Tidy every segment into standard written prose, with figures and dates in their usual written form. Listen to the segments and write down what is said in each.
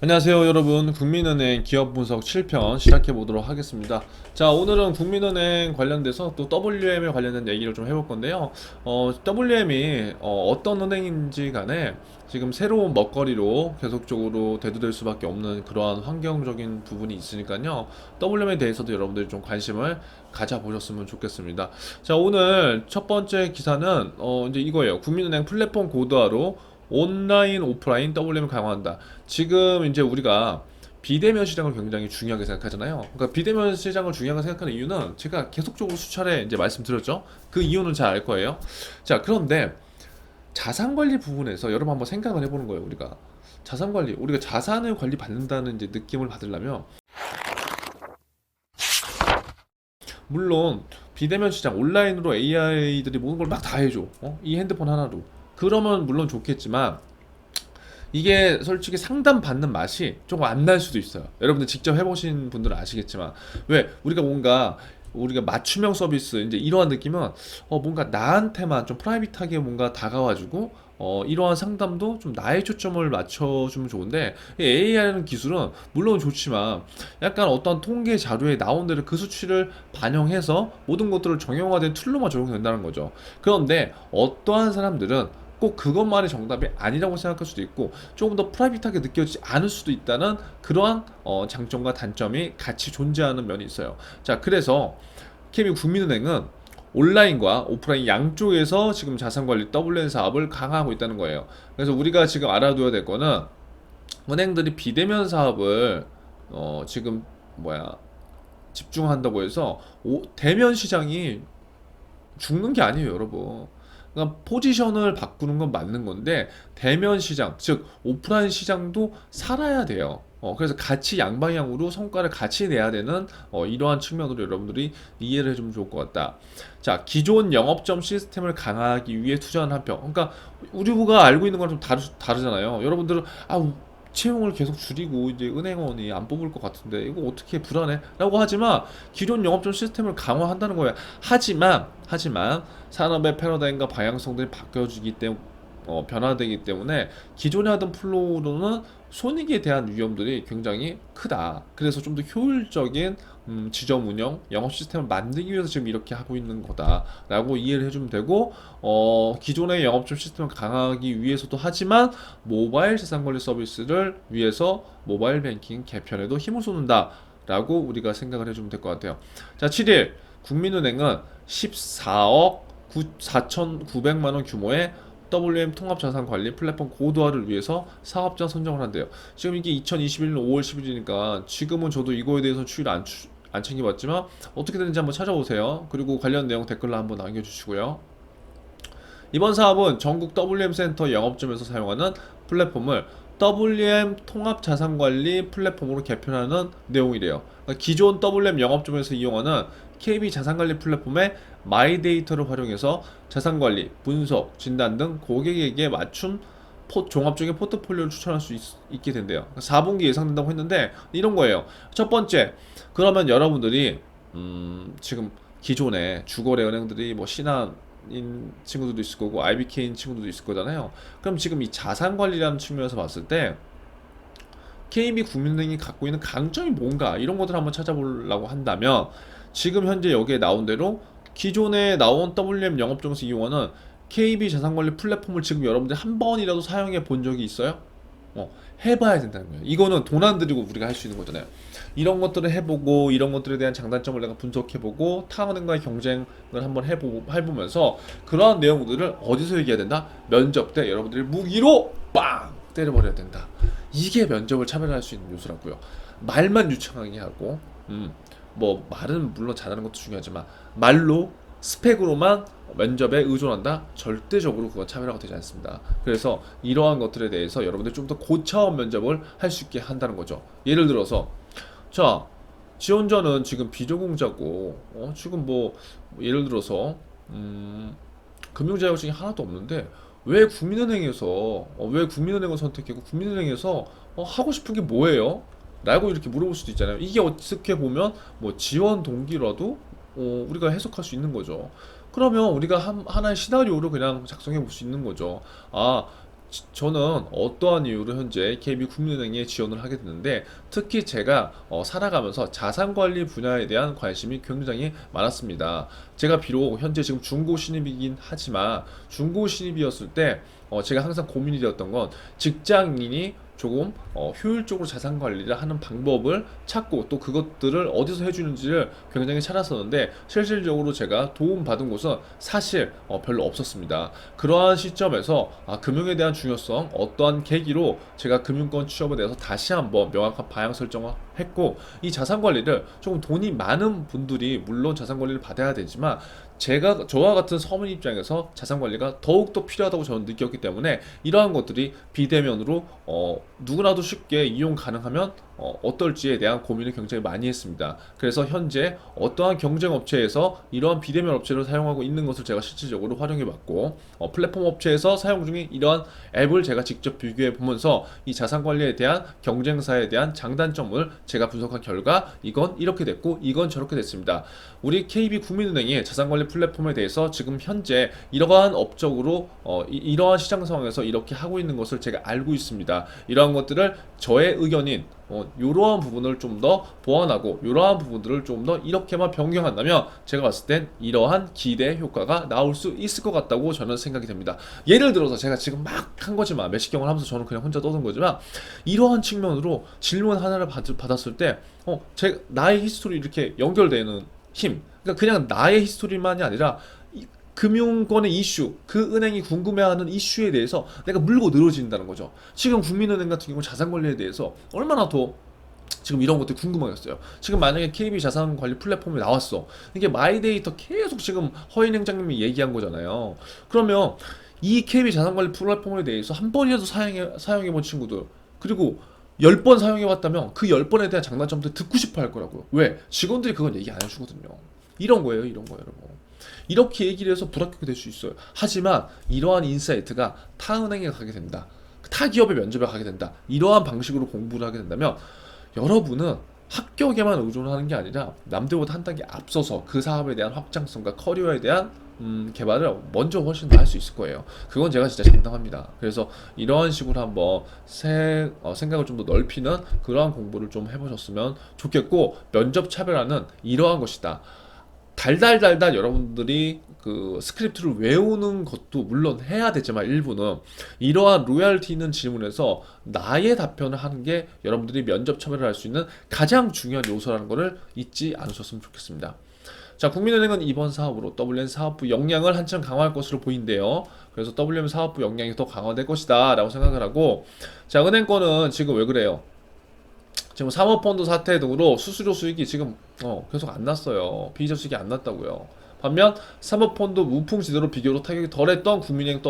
안녕하세요 여러분, 국민은행 기업분석 7편 시작해보도록 하겠습니다. 자, 오늘은 국민은행 관련돼서 또 WM에 관련된 얘기를 좀 해볼 건데요. WM이 떤 은행인지 간에 지금 새로운 먹거리로 계속적으로 대두될 수밖에 없는 그러한 환경적인 부분이 있으니까요, WM에 대해서도 여러분들이 좀 관심을 가져보셨으면 좋겠습니다. 자, 오늘 첫 번째 기사는 이제 이거예요. 국민은행 플랫폼 고도화로 온라인 오프라인 WM을 강화한다. 지금 이제 우리가 비대면 시장을 굉장히 중요하게 생각하잖아요. 그러니까 비대면 시장을 중요하게 생각하는 이유는 제가 계속적으로 수차례 이제 말씀드렸죠. 그 이유는 잘 알 거예요. 자, 그런데 자산 관리 부분에서 여러분 한번 생각을 해보는 거예요. 우리가 자산 관리, 우리가 자산을 관리 받는다는 이제 느낌을 받으려면, 물론 비대면 시장 온라인으로 AI들이 모든 걸 막 다 해줘. 이 핸드폰 하나로. 그러면 물론 좋겠지만 이게 솔직히 상담 받는 맛이 조금 안 날 수도 있어요. 여러분들 직접 해보신 분들은 아시겠지만, 왜 우리가 맞춤형 서비스 이제 이러한 느낌은 뭔가 나한테만 좀 프라이빗하게 뭔가 다가와주고 이러한 상담도 좀 나의 초점을 맞춰주면 좋은데, AI라는 기술은 물론 좋지만 약간 어떤 통계 자료에 나온 대로 그 수치를 반영해서 모든 것들을 정형화된 툴로만 적용된다는 거죠. 그런데 어떠한 사람들은 꼭 그것만이 정답이 아니라고 생각할 수도 있고, 조금 더 프라이빗하게 느껴지지 않을 수도 있다는 그러한 장점과 단점이 같이 존재하는 면이 있어요. 자, 그래서 KB 국민은행은 온라인과 오프라인 양쪽에서 지금 자산관리 WN 사업을 강화하고 있다는 거예요. 그래서 우리가 지금 알아둬야 될 거는, 은행들이 비대면 사업을 지금 집중한다고 해서 대면 시장이 죽는 게 아니에요, 여러분. 그러니까 포지션을 바꾸는 건 맞는 건데, 대면 시장, 즉 오프라인 시장도 살아야 돼요. 그래서 같이 양방향으로 성과를 같이 내야 되는 이러한 측면으로 여러분들이 이해를 해주면 좋을 것 같다. 자, 기존 영업점 시스템을 강화하기 위해 투자하는 한편, 그러니까 우리가 알고 있는 거랑 좀 다르잖아요. 여러분들은 채용을 계속 줄이고 이제 은행원이 안 뽑을 것 같은데 이거 어떻게 불안해? 라고 하지만 기존 영업점 시스템을 강화한다는 거예요. 하지만 산업의 패러다임과 방향성들이 바뀌어지기 때문에, 변화되기 때문에 기존에 하던 플로우로는 손익에 대한 위험들이 굉장히 크다. 그래서 좀 더 효율적인 지점 운영, 영업 시스템을 만들기 위해서 지금 이렇게 하고 있는 거다라고 이해를 해주면 되고, 기존의 영업점 시스템을 강화하기 위해서도 하지만 모바일 자산관리 서비스를 위해서 모바일 뱅킹 개편에도 힘을 쏟는다라고 우리가 생각을 해주면 될 것 같아요. 자, 7일 국민은행은 14억 4,900만 원 규모의 WM 통합자산관리 플랫폼 고도화를 위해서 사업자 선정을 한대요. 지금 이게 2021년 5월 10일이니까 지금은 저도 이거에 대해서 추이를 안 챙겨봤지만 어떻게 되는지 한번 찾아보세요. 그리고 관련 내용 댓글로 한번 남겨주시고요. 이번 사업은 전국 WM 센터 영업점에서 사용하는 플랫폼을 WM 통합 자산관리 플랫폼으로 개편하는 내용이래요. 그러니까 기존 WM 영업점에서 이용하는 KB 자산관리 플랫폼의 마이데이터를 활용해서 자산관리, 분석, 진단 등 고객에게 맞춘 종합적인 포트폴리오를 추천할 수 있게 된대요. 4분기 예상된다고 했는데 이런 거예요. 첫 번째, 그러면 여러분들이 지금 기존에 주거래 은행들이 뭐 신한인 친구들도 있을 거고 IBK인 친구들도 있을 거잖아요. 그럼 지금 이 자산 관리라는 측면에서 봤을 때 KB 국민은행이 갖고 있는 강점이 뭔가, 이런 것들을 한번 찾아보려고 한다면, 지금 현재 여기에 나온 대로 기존에 나온 WM 영업정에서 이용하는 KB 자산관리 플랫폼을 지금 여러분들 한 번이라도 사용해 본 적이 있어요? 해봐야 된다는 거예요. 이거는 돈 안 들이고 우리가 할 수 있는 거잖아요. 이런 것들을 해보고 이런 것들에 대한 장단점을 내가 분석해보고 타은행과의 경쟁을 한번 해보면서 그러한 내용들을 어디서 얘기해야 된다? 면접 때 여러분들이 무기로 빵 때려버려야 된다. 이게 면접을 차별할 수 있는 요소라고요. 말만 유창하게 하고, 뭐 말은 물론 잘하는 것도 중요하지만 말로 스펙으로만 면접에 의존한다? 절대적으로 그건 차별화가 되지 않습니다. 그래서 이러한 것들에 대해서 여러분들 좀 더 고차원 면접을 할 수 있게 한다는 거죠. 예를 들어서, 자, 지원자는 지금 비전공자고, 지금 뭐 예를 들어서 금융 자격증이 하나도 없는데 왜 국민은행을 선택했고 국민은행에서 하고 싶은 게 뭐예요? 라고 이렇게 물어볼 수도 있잖아요. 이게 어떻게 보면 뭐 지원 동기라도 우리가 해석할 수 있는 거죠. 그러면 우리가 하나의 시나리오를 그냥 작성해 볼 수 있는 거죠. 아, 저는 어떠한 이유로 현재 KB국민은행에 지원을 하게 됐는데, 특히 제가 살아가면서 자산관리 분야에 대한 관심이 굉장히 많았습니다. 제가 비록 현재 지금 중고 신입이긴 하지만, 중고 신입이었을 때 제가 항상 고민이 되었던 건, 직장인이 조금 효율적으로 자산 관리를 하는 방법을 찾고, 또 그것들을 어디서 해주는지를 굉장히 찾았었는데, 실질적으로 제가 도움 받은 곳은 사실 별로 없었습니다. 그러한 시점에서 금융에 대한 중요성, 어떠한 계기로 제가 금융권 취업에 대해서 다시 한번 명확한 방향 설정을 했고, 이 자산 관리를 조금 돈이 많은 분들이 물론 자산 관리를 받아야 되지만, 저와 같은 서민 입장에서 자산 관리가 더욱더 필요하다고 저는 느꼈기 때문에, 이러한 것들이 비대면으로 누구나도 쉽게 이용 가능하면 어떨지에 대한 고민을 굉장히 많이 했습니다. 그래서 현재 어떠한 경쟁 업체에서 이러한 비대면 업체를 사용하고 있는 것을 제가 실질적으로 활용해 봤고, 플랫폼 업체에서 사용 중인 이러한 앱을 제가 직접 비교해 보면서 이 자산 관리에 대한 경쟁사에 대한 장단점을 제가 분석한 결과, 이건 이렇게 됐고 이건 저렇게 됐습니다. 우리 KB국민은행이 자산관리 플랫폼에 대해서 지금 현재 이러한 업적으로 이러한 시장 상황에서 이렇게 하고 있는 것을 제가 알고 있습니다. 이러한 것들을 저의 의견인 이러한 부분을 좀 더 보완하고, 이러한 부분들을 좀 더 이렇게만 변경한다면 제가 봤을 땐 이러한 기대 효과가 나올 수 있을 것 같다고 저는 생각이 됩니다. 예를 들어서 제가 지금 막 한 거지만, 매식경을 하면서 저는 그냥 혼자 떠든 거지만, 이러한 측면으로 질문 하나를 받았을 때 나의 히스토리 이렇게 연결되는 힘, 그러니까 그냥 나의 히스토리만이 아니라 금융권의 이슈, 그 은행이 궁금해하는 이슈에 대해서 내가 물고 늘어진다는 거죠. 지금 국민은행 같은 경우 자산관리에 대해서 얼마나 더 지금 이런 것들이 궁금하겠어요. 지금 만약에 KB 자산관리 플랫폼이 나왔어, 이게 마이데이터 계속 지금 허인 행장님이 얘기한 거잖아요. 그러면 이 KB 자산관리 플랫폼에 대해서 한 번이라도 사용해본 친구들, 그리고 10번 사용해봤다면 그 10번에 대한 장단점들 듣고 싶어 할 거라고요. 왜? 직원들이 그건 얘기 안 해주거든요. 이런 거예요, 여러분. 이렇게 얘기를 해서 불합격이 될 수 있어요. 하지만 이러한 인사이트가 타 은행에 가게 된다, 타 기업의 면접에 가게 된다, 이러한 방식으로 공부를 하게 된다면, 여러분은 합격에만 의존하는 게 아니라 남들보다 한 단계 앞서서 그 사업에 대한 확장성과 커리어에 대한 개발을 먼저 훨씬 더 할 수 있을 거예요. 그건 제가 진짜 장담합니다. 그래서 이러한 식으로 한번 생각을 좀 더 넓히는 그러한 공부를 좀 해보셨으면 좋겠고, 면접 차별화는 이러한 것이다. 달달달달 여러분들이 그 스크립트를 외우는 것도 물론 해야 되지만, 일부는 이러한 로얄티 있는 질문에서 나의 답변을 하는 게 여러분들이 면접 참여를 할 수 있는 가장 중요한 요소라는 것을 잊지 않으셨으면 좋겠습니다. 자, 국민은행은 이번 사업으로 WM 사업부 역량을 한층 강화할 것으로 보인대요. 그래서 WM 사업부 역량이 더 강화될 것이다 라고 생각을 하고, 자, 은행권은 지금 왜 그래요? 지금 사모펀드 사태 등으로 수수료 수익이 지금 계속 안 났어요. 피의자 수익이 안 났다고요. 반면 사모펀드 무풍지대로 비교로 타격이 덜했던 국민은행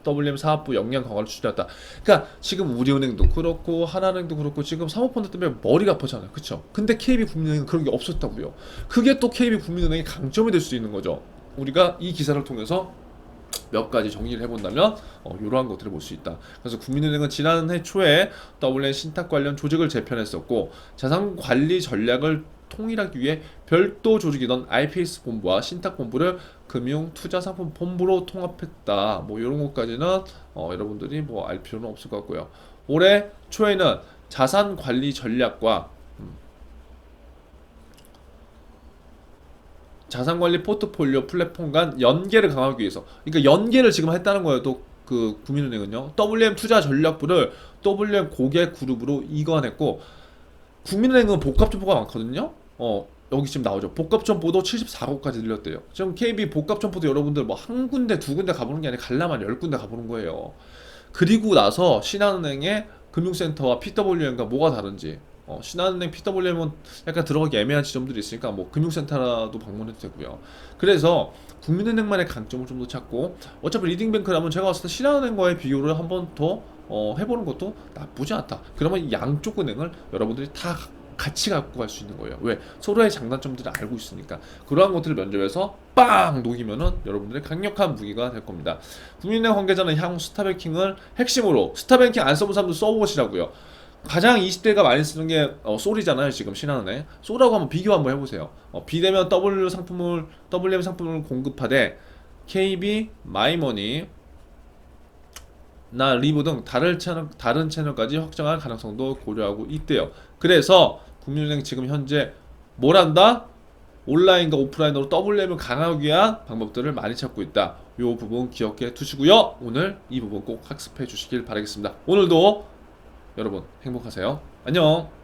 WM 사업부 역량 강화를 추진했다. 그러니까 지금 우리은행도 그렇고 하나은행도 그렇고 지금 사모펀드 때문에 머리가 아프잖아요. 그쵸? 근데 KB국민은행은 그런 게 없었다고요. 그게 또 KB국민은행의 강점이 될 수 있는 거죠. 우리가 이 기사를 통해서 몇 가지 정리를 해본다면 이러한 것들을 볼 수 있다. 그래서 국민은행은 지난해 초에 WM 신탁 관련 조직을 재편했었고, 자산관리 전략을 통일하기 위해 별도 조직이던 IPS 본부와 신탁 본부를 금융투자상품 본부로 통합했다. 뭐 이런 것까지는 여러분들이 뭐 알 필요는 없을 것 같고요. 올해 초에는 자산관리 전략과 자산관리 포트폴리오 플랫폼 간 연계를 강화하기 위해서, 그러니까 연계를 지금 했다는 거예요. 또 그 국민은행은요, WM 투자 전략부를 WM 고객 그룹으로 이관했고, 국민은행은 복합점포가 많거든요. 여기 지금 나오죠. 복합점포도 74곳까지 늘렸대요. 지금 KB 복합점포도 여러분들 뭐 한 군데 두 군데 가보는 게 아니라 갈라면 10군데 가보는 거예요. 그리고 나서 신한은행의 금융센터와 PWM과 뭐가 다른지, 신한은행 PWM은 약간 들어가기 애매한 지점들이 있으니까 뭐 금융센터라도 방문해도 되고요. 그래서 국민은행만의 강점을 좀 더 찾고, 어차피 리딩뱅크라면 제가 봤을 때 신한은행과의 비교를 한번 더 해보는 것도 나쁘지 않다. 그러면 양쪽 은행을 여러분들이 다 같이 갖고 갈 수 있는 거예요. 왜? 서로의 장단점들을 알고 있으니까. 그러한 것들을 면접에서 빵 녹이면은 여러분들의 강력한 무기가 될 겁니다. 국민은행 관계자는 향후 스타뱅킹을 핵심으로, 스타뱅킹 안 써본 사람도 써보시라고요. 가장 20대가 많이 쓰는 게 솔이잖아요. 지금 신한은행 솔하고 한번 비교 한번 해보세요. 비대면 WM 상품을 공급하되 KB 마이머니 리브 등 다른 채널까지 확장할 가능성도 고려하고 있대요. 그래서 국민은행 지금 현재 뭘 한다? 온라인과 오프라인으로 더블 랩을 강화하기 위한 방법들을 많이 찾고 있다. 이 부분 기억해 두시고요. 오늘 이 부분 꼭 학습해 주시길 바라겠습니다. 오늘도 여러분 행복하세요. 안녕.